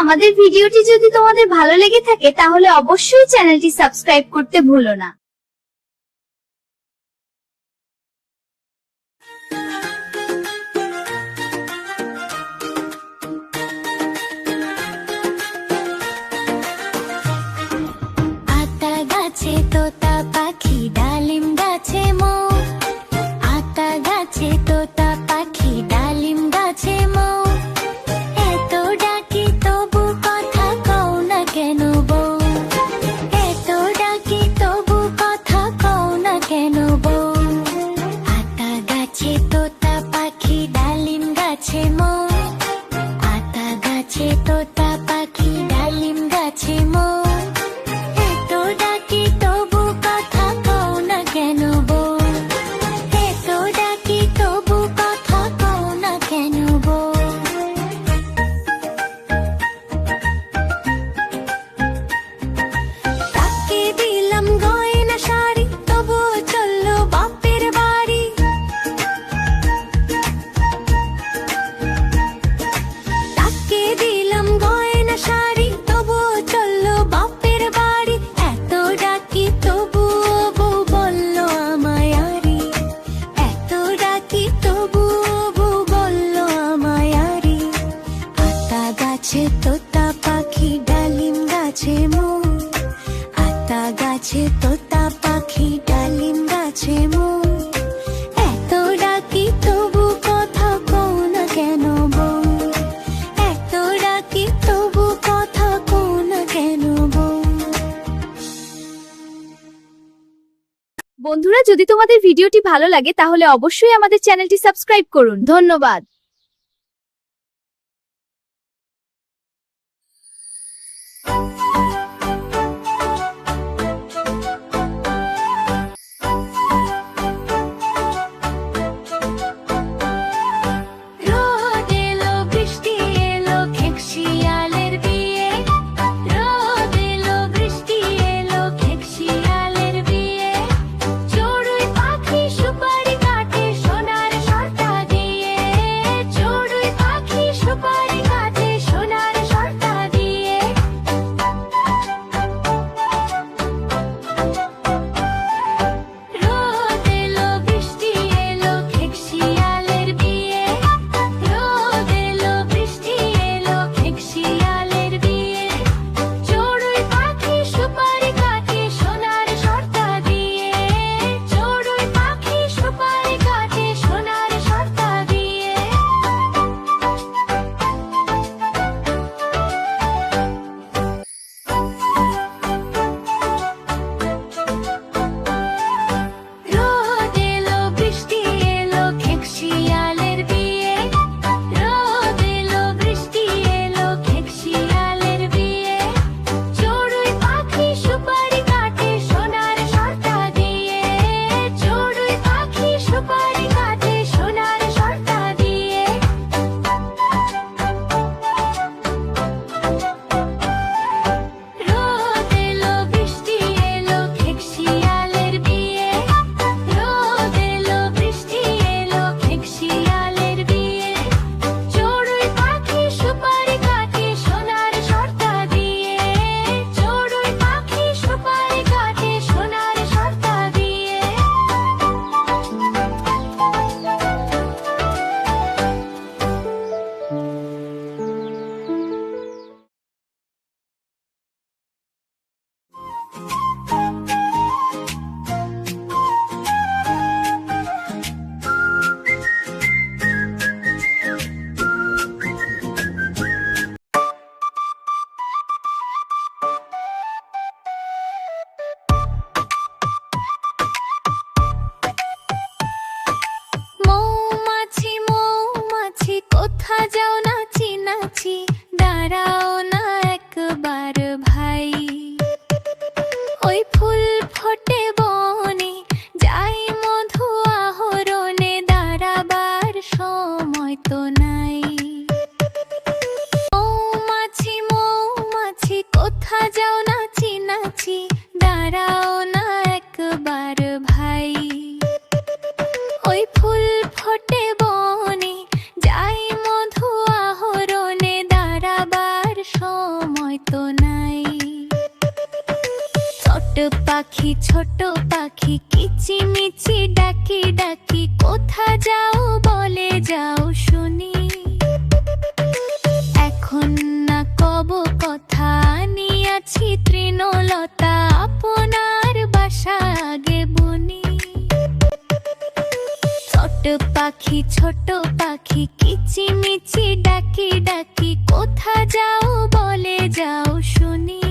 আমাদের ভিডিওটি যদি তোমাদের ভালো লেগে থাকে তাহলে অবশ্যই চ্যানেলটি সাবস্ক্রাইব করতে ভুলো না। আতা গাছে তোতা পাখি ডালিম গাছে মৌ, আতা গাছে তোতা পাখি ডালিম গাছে মৌ, এত ডাকি তবু কথা কও না কেন বউ, এত ডাকি তবু কথা কও না কেন বউ। আতা গাছে তোতা পাখি ডালিম গাছে মৌ, আতা গাছে তোতা পাখি ডালিম গাছে মৌ, এত ডাকি তবু কথা কও না কেন বউ, এত ডাকি তবু কথা কও না কেন বউ। তাকে দিলাম গয়না শাড়ি তবুও চললো বাপের বাড়ি, তাকে দিলাম গয়না শাড়ি তবুও চললো বাপের বাড়ি, এত ডাকি তবুও বউ বললো আমায় আরি, এত ডাকি তবুও বউ বললো আমায় আরি। আতা গাছে তোতা পাখি ডালিম গাছে মৌ, আতা গাছে তোতা পাখি ডালিম গাছে মৌ, এত ডাকি তবু কথা কও না কেন বউ, এত ডাকি তবু কথা কও না কেন বউ। বন্ধুরা, যদি তোমাদের ভিডিওটি ভালো লাগে তাহলে অবশ্যই আমাদের চ্যানেলটি সাবস্ক্রাইব করুন। ধন্যবাদ। রোদ এলো বৃষ্টি এলো খেকশিয়ালের বিয়ে, রোদ এলো বৃষ্টি এলো খেকশিয়ালের বিয়ে, চড়ুই পাখি সুপারি কাটে সোনার সর্তা দিয়ে, চড়ুই পাখি সুপারি কাটে সোনার সর্তা দিয়ে। রোদ এলো বৃষ্টি এলো খেকশিয়ালের বিয়ে, রোদ এলো বৃষ্টি এলো খেকশিয়ালের বিয়ে, চড়ুই পাখি সুপারি কাটে সোনার সর্তা দিয়ে, চড়ুই পাখি সুপারি কাটে সোনার সর্তা দিয়ে। রোদ এলো বৃষ্টি এলো খেকশিয়ালের বিয়ে, রোদ এলো বৃষ্টি এলো খেকশিয়ালের বিয়ে, চড়ুই পাখি সুপারি কাটে সোনার সর্তা দিয়ে, চড়ুই পাখি সুপারি কাটে সোনার সর্তা দিয়ে। রোদ এলো বৃষ্টি এলো খেকশিয়ালের বিয়ে, রোদ এলো বৃষ্টি এলো খেকশিয়ালের বিয়ে, চড়ুই পাখি সুপারি কাটে সোনার সর্তা দিয়ে, চড়ুই পাখি সুপারি কাটে সোনার সর্তা দিয়ে। মৌমাছি মৌমাছি কোথা যাও নাচি নাচি, দাঁড়াও না একবার ভাই, ওই ফুল ফোটে বনে যাই মধু আহরণে, দাঁড়াবার সময় তো নাই। মৌমাছি মৌমাছি কোথা যাও নাচি নাচি, দাঁড়াও না একবার ভাই, ওই ফুল ফোটে বনে যাই মধু আহরণে, দাঁড়াবার ছোট পাখি কিচিমিচি ডাকি ডাকি কোথা যাও বলে যাও শুনি এখন না কব কথা নিয়াছি তৃণলতা আপনার বাসা আগে বুনি ছোট পাখি কিচিমিচি ডাকি ডাকি কোথা যাও বলে যাও শুনি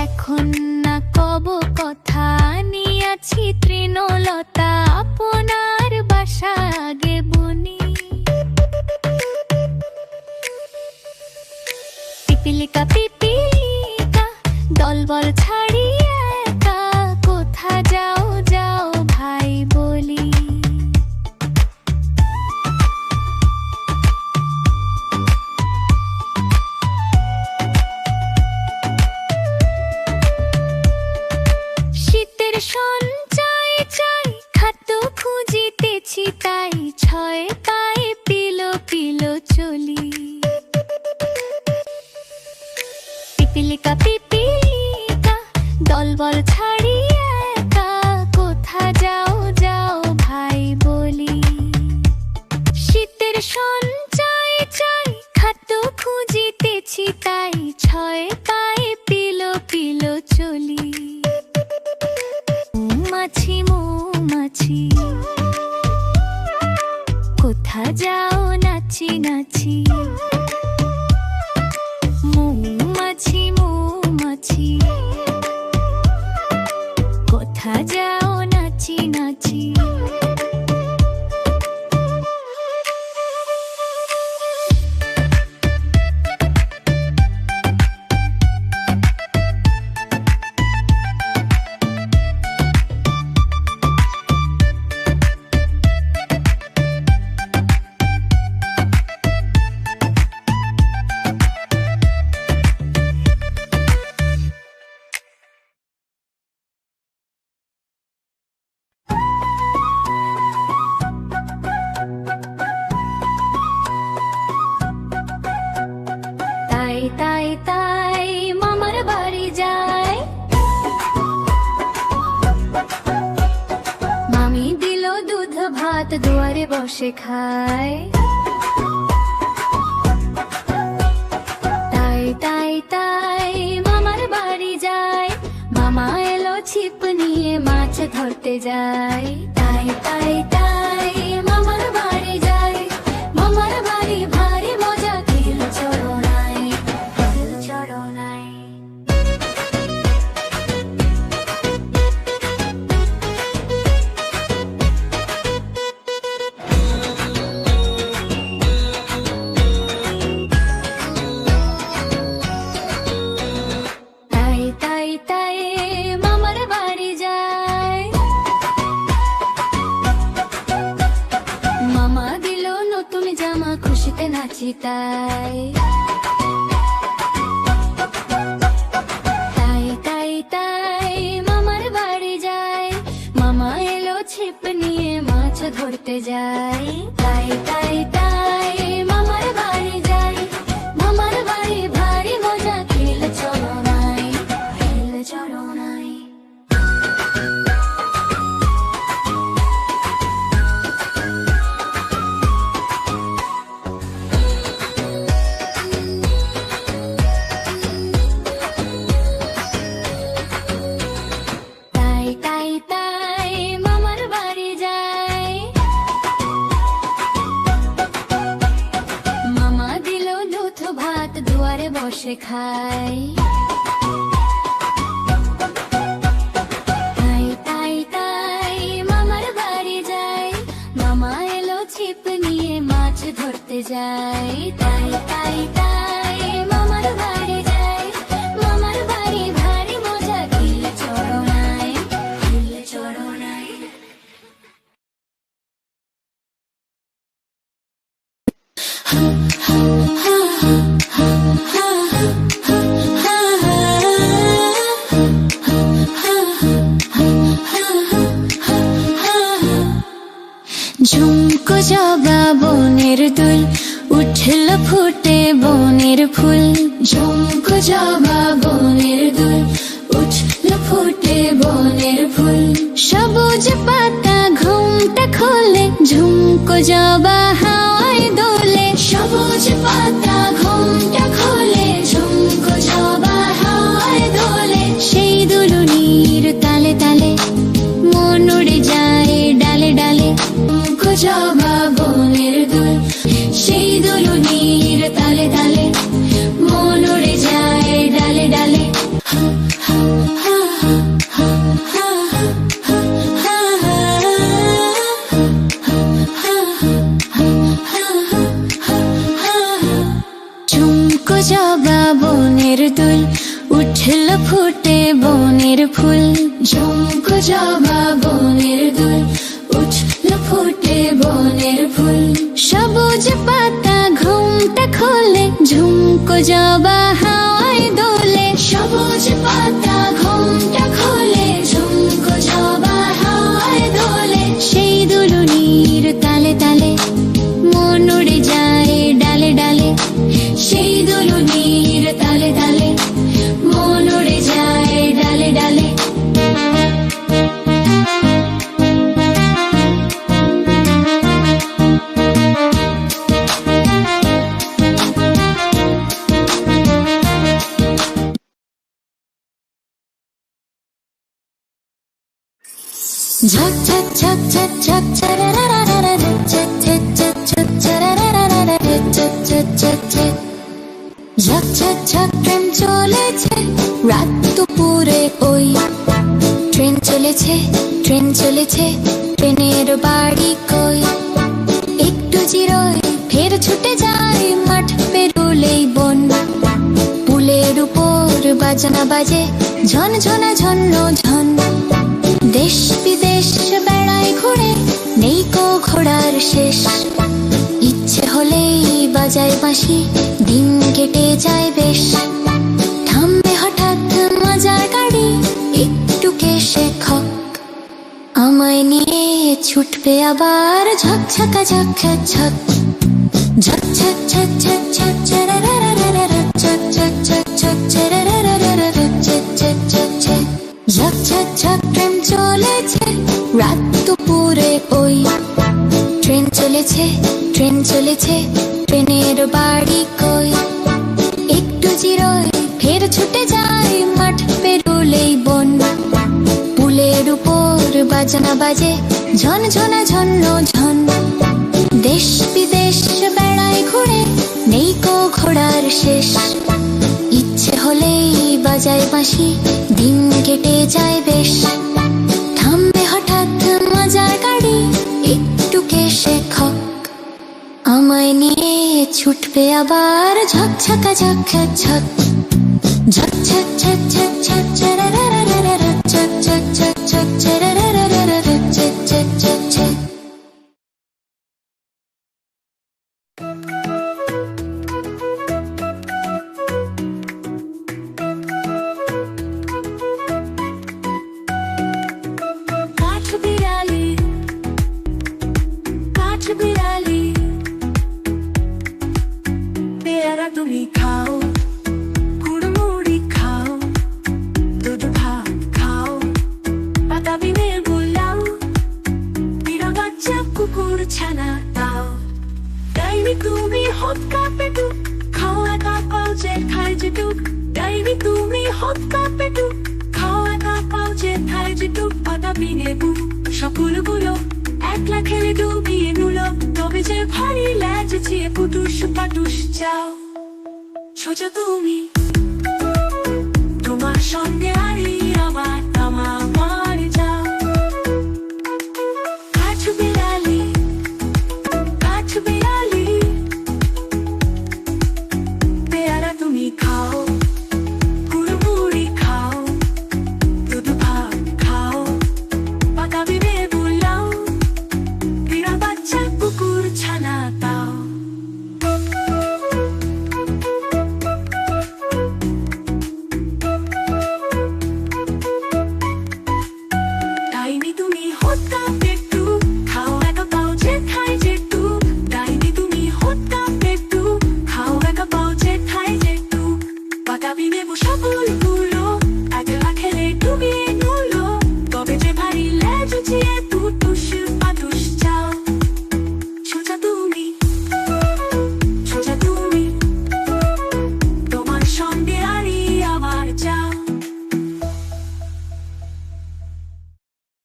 এখন না কব কথা নিয়াছি তৃণলতা আপনার বাসা আগে বুনি পিপিলিকা পিপিলিকা দলবল ছাড়িয়ে একা কোথা যাও যাও ভাই বলি শীতের সঞ্চয় চাই খাদ্য খুঁজিতেছি তাই ছয় পায়ে পিলো পিলো চলি পিপিলিকা পিপিলিকা দলবল ছাড়িয়ে একা কোথা যাও যাও ভাই বলি শীতের সঞ্চয় চাই খাদ্য খুঁজিতেছি তাই ছয় পায়ে পিলো পিলো চলি মৌমাছি কোথা যাও নাচি নাচি মৌমাছি কোথা যাও নাচি নাচি তাই মামার বাড়ি যায় মামি দিল দুধ ভাত দুয়ারে বসে খায় তাই মামার বাড়ি যায় মামা এলো ছিপ নিয়ে মাছ ধরতে যায় তাই মামার বাড়ি যায় মামার বাড়ি ভারী মজা খেল চড়ো নাই তাই মামার বাড়ি যায় মামা দিল নতুন জামা খুশিতে নাচি তাই মামার বাড়ি যায় মামা এলো ছিপ নিয়ে মাছ ধরতে যায় তাই মামার বাড়ি যায় মামার বাড়ি ভারী মজা খেল চড়ো নাই তাই মামার বাড়ি যায় মামা দিল দুধ ভাত দুয়ারে বসে খায় তাই মামার বাড়ি যায় মামা এলো ছিপ নিয়ে মাছ ধরতে যায় তাই মামার বাড়ি যায় মামার বাড়ি ভারী মজা খেল চড়ো নাই ঝুমকো জবা বনের দুল উঠল ফুটে বনের ফুল ঝুমকো জবা বনের দুল উঠল ফুটে জবা হাওয়ায় দোলে, সবুজ পাতা ঘুমটা খোলে, ঝুমকো জবা হাওয়ায় দোলে। সেই দুলুনির তালে তালে মন উড়ে যায় ডালে ডালে, ঝুমকো জবা বনের দুল। সেই দুলুনির তালে তালে মন উড়ে যায় ডালে ডালে। ঝুমকো জবা বনের দুল, উঠল ফুটে বনের ফুল। ঝুমকো জবা বনের দুল, উঠল ফুটে বনের ফুল। সবুজ পাতা ঘুমটা খোলে, ঝুমকো জবা হাওয়ায় দোলে। সবুজ পাতা ঘুমটা খোলে, ঝুমকো জবা হাওয়ায় দোলে। সেই দুলুনির তালে তালে মন উড়ে যায় ডালে ডালে। সেই দুলুনির তালে তালে মন উড়ে যায় ডালে ডালে। ঝক ঝক ঝক ঝক ঝক ঝরারারারা, ঝক ঝক ঝক ঝক ঝরারারারা, ঝক ঝক ঝক ঝক। ঝক ঝক ঝক ট্রেন চলেছে রাত দুপুরে ওই। ট্রেন চলেছে ট্রেন চলেছে, ট্রেনের বাড়ি কই? একটু জিরোই ফের ছুটে যায়, মাঠ পেরুলেই বন। পুলের উপর বাজনা বাজে ঝন ঝনা ঝন্ন ঝন। দেশ বিদেশ বেড়ায় ঘুরে, নেই কো ঘোড়ার শেষ। ইচ্ছে হলেই বাজায় বাঁশি, দিন কেটে যায় বেশ। থামবে হঠাৎ মজার গাড়ি, একটু কেশে খক। আমায় নিয়ে ছুটবে আবার ঝকঝকা ঝক ঝক। ঝক ঝক ঝক ঝক ঝক ঝরারারারা, ঝক ঝক ঝক ঝক ঝরারারারা, ঝক ঝক ঝক ঝক। ঝক ঝক ঝক ট্রেন চলেছে রাত দুপুরে ওই। ট্রেন চলেছে ট্রেন চলেছে, ট্রেনের বাড়ি কই? একটু জিরোই ফের ছুটে যায়, মাঠ পেরুলেই বন। পুলের উপর বাজনা বাজে ঝন ঝনা ঝন্ন ঝন। দেশ বিদেশ বেড়ায় ঘুরে, নেই কো ঘোড়ার শেষ। ইচ্ছে হলেই বাজায় বাঁশি, দিন কেটে যায় বেশ। থামবে হঠাৎ মজার গাড়ি, একটু কেশে খক। আমায় নিয়ে ছুটবে আবার ঝকঝকা ঝক ঝক। ঝক ঝক ঝক ঝক ঝক ঝরারারারা, ঝক ঝক ঝক ঝক ঝরারারারা, ঝক ঝক ঝক ঝক। বিড়ালি পেয়ারা তুমি খাও, কুড়মুড়ি খাও, দুধ ভাত খাও, পাতা বিনে গোলাও, বিড়া বাচ্চা কুকুর ছানা দাও। ডাইনি তুমি হত কাপেটু, খাও একা পাও যে খায় যেটুক। ডাইনি তুমি হত কাপেটু, খাও একা পাও যে খায় যেটুক। পাতা বিনে বু সকলগুলো একলা খেলে ডুবিয়ে নুলো। তবে যে ভারী ল্যাজ চিয়ে কুটুস পাটুস যাও। সোজা তুমি তোমার সঙ্গে আরি আবার তামা মারি যাও। কাঠ বিড়ালি পেয়ারা তুমি খাও, কুড়মুড়ি খাও, দুধ ভাত খাও, পাতা বিনে বুলাও, বিড়া বাচ্চা কুকুর ছানা দাও। ডাইনি তুমি হত্যা পেটু, খাও একা পাও যে খায় যেটু। ডাইনি তুমি হত্যা পেটু, খাও একা পাও যে খায় যেটু। পাতা বিনে সকল গুলো একলা খেলে ডুবিয়ে নুলো। তবে যে ভারী লেজ চিয়ে